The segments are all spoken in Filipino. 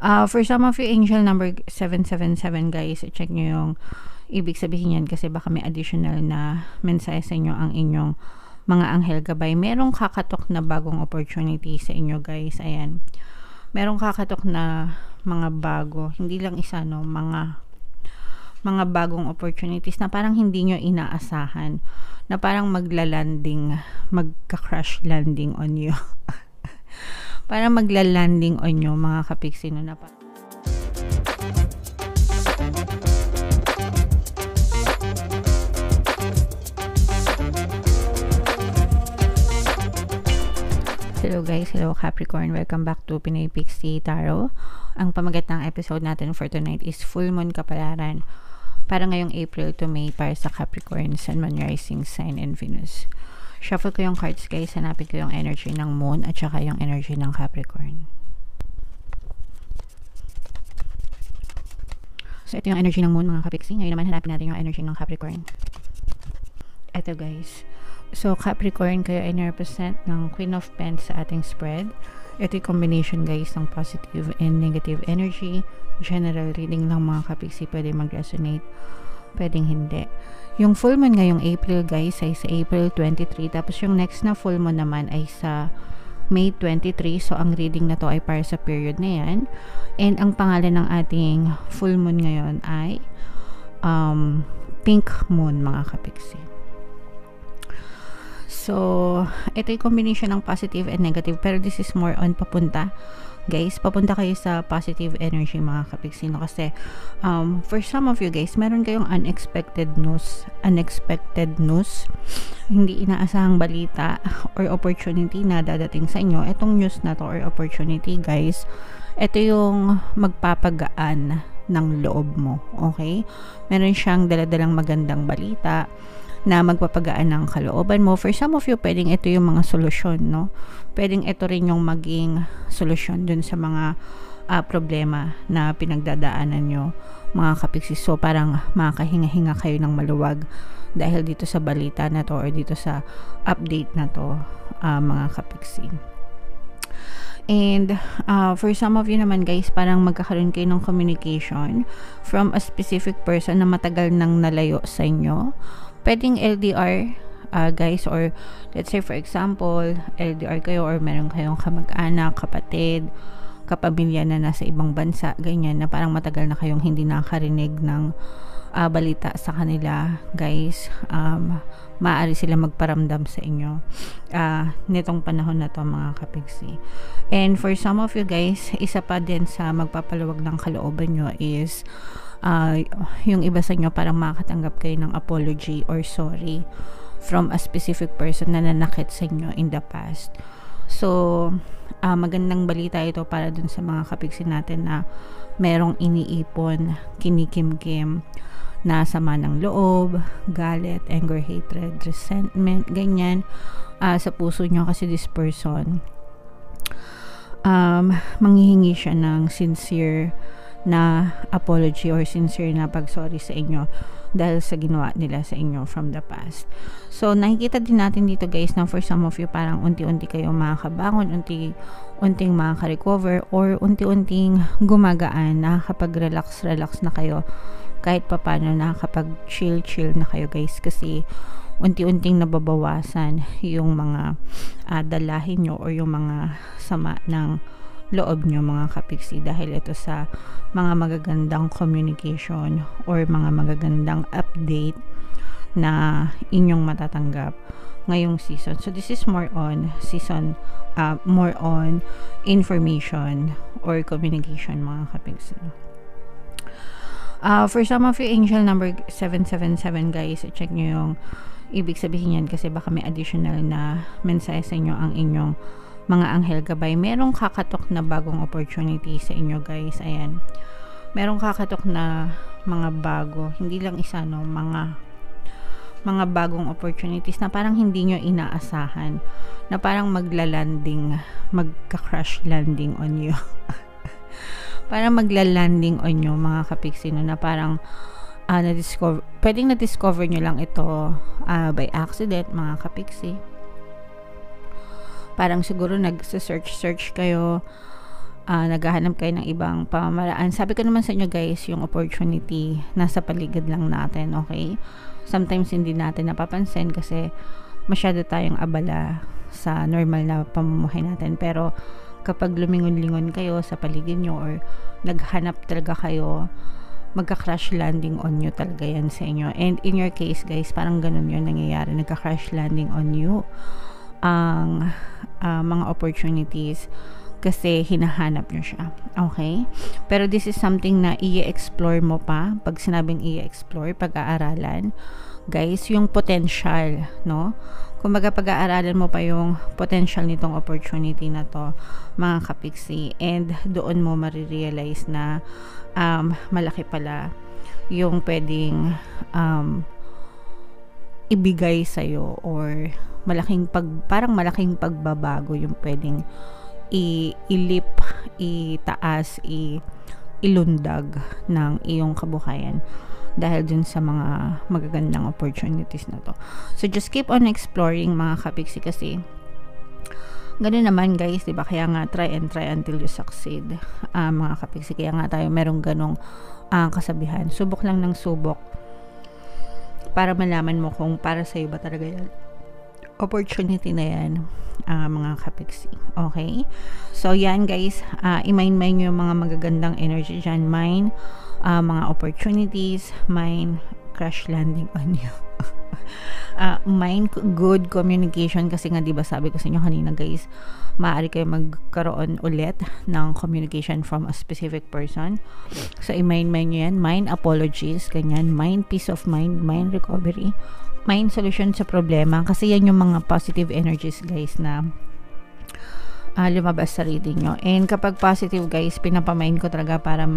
For some of you, angel number 777 guys, check nyo yung ibig sabihin yan kasi baka may additional na mensahe sa inyo ang inyong mga anghel gabay. Merong kakatok na bagong opportunity sa inyo guys. Ayan. Merong kakatok na mga bago. Hindi lang isa, no? Mga bagong opportunities na parang hindi nyo inaasahan. Na parang magka-crash landing on you. Parang magla-landing on you, mga kapiksi, no? Hello guys, hello Capricorn, welcome back to Pinoy Pixie Tarot. Ang pamagat ng episode natin for tonight is Full Moon Kapalaran para ngayong April to May para sa Capricorn, Sun, Moon, Rising Sign, and Venus. Shuffle ko yung cards guys, hanapin ko yung energy ng Moon at saka yung energy ng Capricorn. So ito yung energy ng Moon mga kapiksi. Ngayon naman hanapin natin yung energy ng Capricorn. Ito guys. So Capricorn, kayo ay na-represent ng Queen of Pentacles sa ating spread. Ito yung combination guys ng positive and negative energy. General reading lang mga kapiksi, pwede mag-resonate, pwedeng hindi. Yung full moon ngayong April guys ay sa April 23, tapos yung next na full moon naman ay sa May 23. So ang reading na to ay para sa period na yan. And ang pangalan ng ating full moon ngayon ay Pink Moon mga kapiksi. So ito yung combination ng positive and negative, pero this is more on papunta guys, papunta kayo sa positive energy mga kapiksi, no? Kasi for some of you guys, meron kayong unexpected news, hindi inaasahang balita or opportunity na dadating sa inyo. Etong news na to or opportunity guys, ito yung magpapagaan ng loob mo, okay? Meron siyang daladalang magandang balita na magpapagaan ng kalooban mo. For some of you, pwedeng ito yung mga solusyon, no? Pwedeng ito rin yung maging solusyon dun sa mga problema na pinagdadaanan nyo, mga kapiksi. So, parang makakahinga-hinga kayo ng maluwag dahil dito sa balita na to or dito sa update na to, mga kapiksi. And for some of you naman guys, parang magkakaroon kayo ng communication from a specific person na matagal nang nalayo sa inyo. Pwedeng LDR guys, or let's say for example LDR kayo or meron kayong kamag-anak, kapatid, kapamilya na nasa ibang bansa, ganyan, na parang matagal na kayong hindi nakarinig ng balita sa kanila guys. Maaari sila magparamdam sa inyo nitong panahon na to mga kapiksi. And for some of you guys, isa pa din sa magpapaluwag ng kalooban nyo is yung iba sa inyo parang makakatanggap kayo ng apology or sorry from a specific person na nanakit sa inyo in the past. So magandang balita ito para dun sa mga kapiksi natin na merong iniipon, kinikimkim na sama ng loob, galit, anger, hatred, resentment, ganyan sa puso nyo, kasi this person manghihingi siya ng sincere na apology or sincere na pagsorry sa inyo dahil sa ginawa nila sa inyo from the past. So nakikita din natin dito guys na for some of you parang unti-unti kayo makakabangon, unting makaka-recover, or unti-unting gumagaan, nakakapag-relax na kayo kahit papano, nakakapag-chill na kayo guys, kasi unti-unting nababawasan yung mga dalahin nyo or yung mga sama ng loob nyo mga kapiksi, dahil ito sa mga magagandang communication or mga magagandang update na inyong matatanggap ngayong season. So this is more on season, more on information or communication mga kapiksi. For some of you, angel number 777 guys, check nyo yung ibig sabihin yan kasi baka may additional na mensahe sa inyo ang inyong mga anghel gabay. Merong kakatok na bagong opportunity sa inyo guys. Ayan. Merong kakatok na mga bago. Hindi lang isa, no? Mga bagong opportunities na parang hindi nyo inaasahan. Na parang magka-crash landing on you. Parang magla-landing on you mga kapiksi, no? Na parang pwedeng na-discover nyo lang ito by accident mga kapiksi. Parang siguro nag-search kayo naghahanap kayo ng ibang pamamaraan. Sabi ko naman sa inyo guys, yung opportunity nasa paligid lang natin, okay? Sometimes hindi natin napapansin kasi masyado tayong abala sa normal na pamumuhay natin. Pero kapag lumingon-lingon kayo sa paligid nyo or naghanap talaga kayo, magka-crash landing on you talaga yan sa inyo. And in your case guys, parang ganun yun nangyayari. Nagka-crash landing on you ang mga opportunities kasi hinahanap nyo siya. Okay? Pero this is something na i-explore mo pa. Pag sinabing i-explore, pag-aaralan, guys, yung potential, no? Kumbaga pag-aaralan mo pa yung potential nitong opportunity na to, mga kapiksi, and doon mo marirealize na malaki pala yung pwedeng ibigay sa'yo, or parang malaking pagbabago yung pwedeng ilip, itaas, ilundag ng iyong kabuhayan dahil dun sa mga magagandang opportunities na to. So just keep on exploring mga kapiksi, kasi ganun naman guys, diba? Kaya nga try and try until you succeed, mga kapiksi. Kaya nga tayo merong ganong kasabihan, subok lang ng subok para malaman mo kung para sa'yo ba talaga yan opportunity na yan, mga kapiksi. Okay? So, yan guys, i-mind nyo yung mga magagandang energy dyan. Mind, mga opportunities, mind, crash landing on you. Mind, good communication, kasi nga diba sabi ko sa inyo kanina guys, maaari kayo magkaroon ulit ng communication from a specific person. So, i-mind nyo yan. Mind, apologies, ganyan. Mind, peace of mind, mind, recovery, mind, solution sa problema, kasi yan yung mga positive energies guys na lumabas sa reading nyo. And kapag positive guys, pinapamind ko talaga para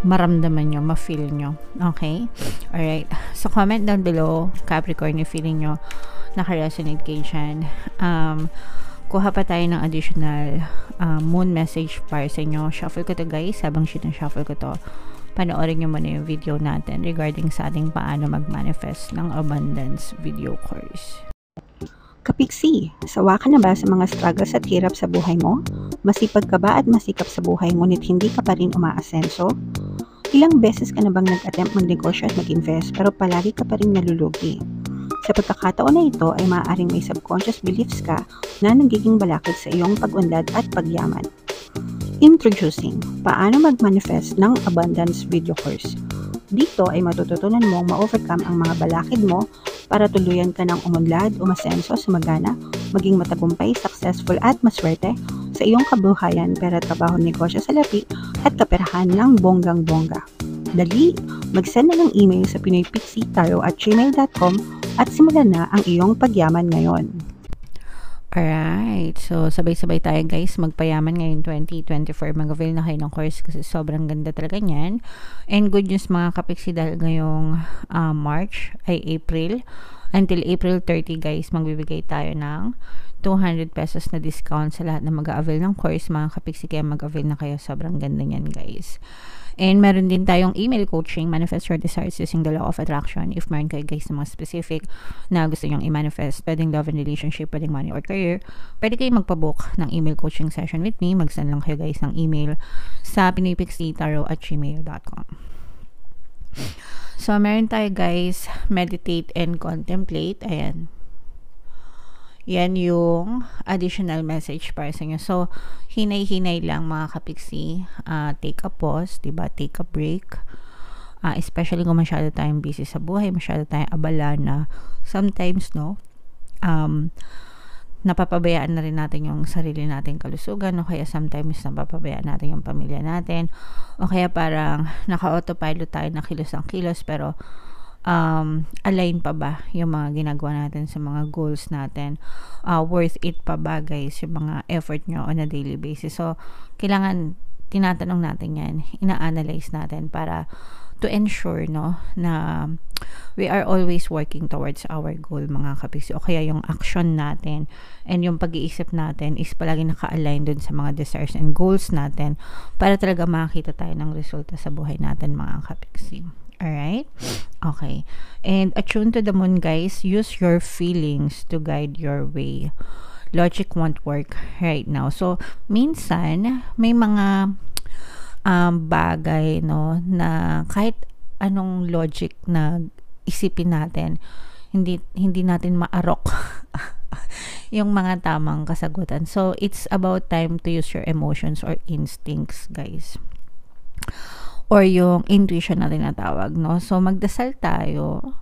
maramdaman nyo, ma-feel nyo. Okay? Alright. So comment down below, Capricorn, yung feeling nyo naka-resonate kayo dyan. Kuha pa tayo ng additional moon message para sa inyo. Shuffle ko to guys. Habang shuffle ko to, panoorin nyo muna yung video natin regarding sa ating paano mag-manifest ng abundance video course. Kapiksi, sawa ka na ba sa mga struggles at hirap sa buhay mo? Masipag ka ba at masikap sa buhay ngunit hindi ka pa rin umaasenso? Ilang beses ka na bang nag-attempt magnegosyo at mag-invest pero palagi ka pa rin nalulugi? Sa pagkakataon na ito ay maaaring may subconscious beliefs ka na nagiging balakid sa iyong pag-unlad at pagyaman. Introducing, paano mag-manifest ng abundance video course. Dito ay matututunan mong ma-overcome ang mga balakid mo para tuluyan ka ng umunlad, umasenso, sumagana, maging matagumpay, successful at maswerte sa iyong kabuhayan, pera, trabaho, negosyo, salapi at kaperahan ng bonggang-bongga. Dali, mag-send na ng email sa pinoypixie@gmail.com at simulan na ang iyong pagyaman ngayon. Alright, so sabay-sabay tayo guys magpayaman ngayon 2024. Mag-avail na kayo ng course kasi sobrang ganda talaga niyan. And good news mga kapiksi, dahil ngayong March ay April, until April 30 guys, magbibigay tayo ng 200 pesos na discount sa lahat na mag-avail ng course mga kapiksi. Kaya mag-avail na kayo, sobrang ganda niyan guys. And meron din tayong email coaching, manifest your desires using the law of attraction. If meron kayo guys na mga specific na gusto nyong i-manifest, pwedeng love and relationship, pwedeng money or career, pwede kayo magpabook ng email coaching session with me. Mag-send lang kayo guys ng email sa pinoypixie@gmail.com. So meron tayo guys, meditate and contemplate. Ayan. Yan yung additional message para sa inyo. So, hinay-hinay lang mga kapiksi. Take a pause, diba? Take a break. Especially kung masyado tayong busy sa buhay, masyado tayong abala na sometimes, no, napapabayaan na rin natin yung sarili nating kalusugan, o kaya sometimes napapabayaan natin yung pamilya natin, o kaya parang naka-autopilot tayo na kilos ang kilos, pero align pa ba yung mga ginagawa natin sa mga goals natin? Worth it pa ba guys yung mga effort nyo on a daily basis? So kailangan tinatanong natin yan, ina-analyze natin para to ensure, no, na we are always working towards our goal mga kapiksi, o kaya yung action natin and yung pag-iisip natin is palagi naka-align dun sa mga desires and goals natin para talaga makakita tayo ng resulta sa buhay natin mga kapiksi. Alright? Okay. And attune to the moon guys, use your feelings to guide your way. logic won't work right now. So, minsan, may mga bagay, no, na kahit anong logic na isipin natin, hindi natin maarok yung mga tamang kasagutan. So, it's about time to use your emotions or instincts, guys. Or yung intuition na tinatawag, no? So, magdasal tayo,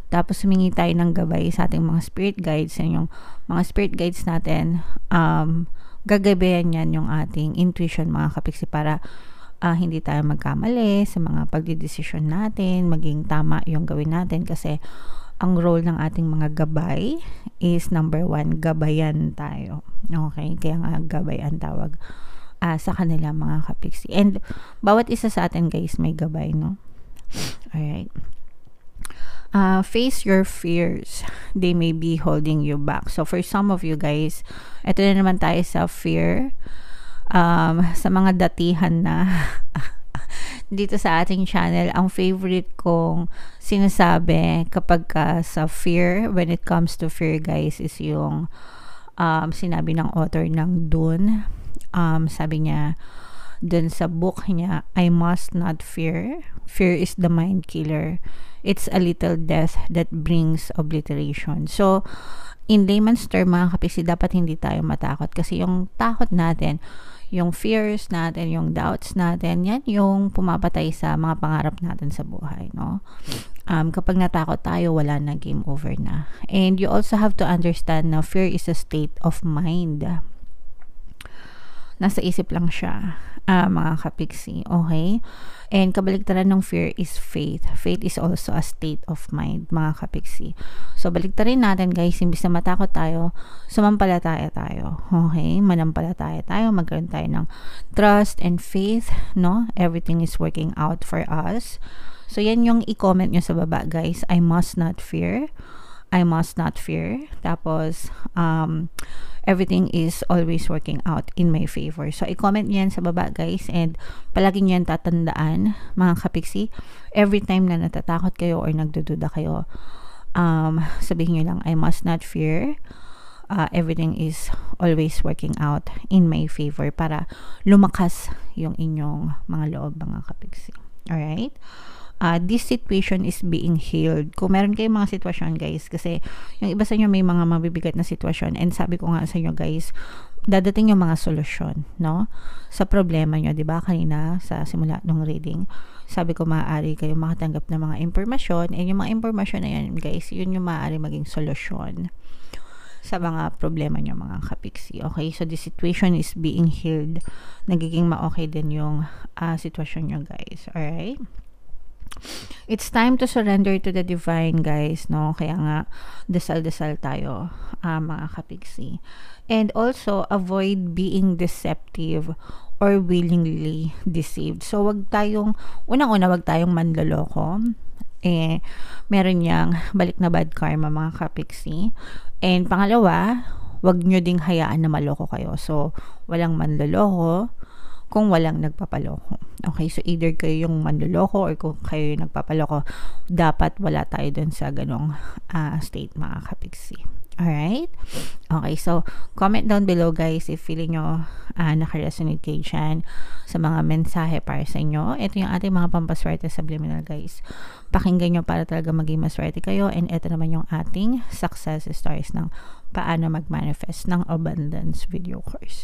tapos humingi tayo ng gabay sa ating mga spirit guides. And yung mga spirit guides natin, gagabayan yan yung ating intuition, mga kapiksi, para hindi tayo magkamali sa mga pagdidesisyon natin, maging tama yung gawin natin. Kasi ang role ng ating mga gabay is number 1, gabayan tayo. Okay? Kaya nga gabay ang tawag sa kanila, mga kapiksi. And bawat isa sa atin, guys, may gabay, no? Alright. Face your fears. They may be holding you back. So for some of you guys, ito na naman tayo sa fear. Sa mga datihan na dito sa ating channel, ang favorite kong sinasabi kapag sa fear, when it comes to fear, guys, is yung sinabi ng author ng Dune. Sabi niya dun sa book niya, I must not fear. Fear is the mind killer. It's a little death that brings obliteration. So, in layman's term, mga kapiksi, dapat hindi tayo matakot. Kasi yung takot natin, yung fears natin, yung doubts natin, yan yung pumapatay sa mga pangarap natin sa buhay, no? Kapag natakot tayo, wala na, game over na. And you also have to understand na fear is a state of mind. Nasa isip lang siya, mga kapiksi, okay? And kabaligtaran ng fear is faith. Faith is also a state of mind, mga kapiksi. So, baligtarin natin, guys, imbis na matakot tayo, sumampalataya tayo, okay? Manampalataya tayo, magkaroon tayo ng trust and faith, no? Everything is working out for us. So, yan yung i-comment nyo sa baba, guys. I must not fear. I must not fear. Tapos, everything is always working out in my favor. So, i-comment nyo yan sa baba, guys. And palagi nyo yan tatandaan, mga kapiksi. Every time na natatakot kayo or nagdududa kayo, sabihin nyo lang, I must not fear. Everything is always working out in my favor para lumakas yung inyong mga loob, mga kapiksi. Alright? This situation is being healed. Kung meron kayong mga sitwasyon, guys, kasi yung iba sa inyo may mga mabibigat na sitwasyon, and sabi ko nga sa inyo, guys, dadating yung mga solusyon, no? Sa problema nyo, di ba? Kanina, sa simula ng reading, sabi ko maaari kayo makatanggap ng mga impormasyon, and yung mga impormasyon na yan, guys, yun yung maaari maging solusyon sa mga problema nyo, mga kapiksi. Okay? So, the situation is being healed. Nagiging ma-okay din yung sitwasyon nyo, guys. Alright? It's time to surrender to the divine, guys, no? Kaya nga, dasal-dasal tayo, mga kapiksi. And also, avoid being deceptive or willingly deceived. So, wag tayong, unang-una, wag tayong manloloko. Meron niyang balik na bad karma, mga kapiksi. And pangalawa, wag nyo ding hayaan na maloko kayo. So, walang manloloko kung walang nagpapaloko. Okay, so either kayo yung manloloko or kung kayo yung nagpapaloko, dapat wala tayo dun sa ganong state, mga kapiksi. Alright? Okay, so comment down below, guys, if feeling nyo nakaresonate kayo dyan sa mga mensahe para sa inyo. Ito yung ating mga pampaswerte subliminal, guys. Pakinggan nyo para talaga maging maswerte kayo. And ito naman yung ating success stories ng paano mag-manifest ng abundance video course.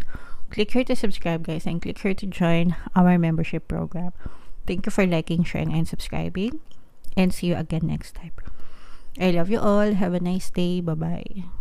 Click here to subscribe, guys, and click here to join our membership program. Thank you for liking, sharing, and subscribing. And see you again next time. I love you all. Have a nice day. Bye-bye.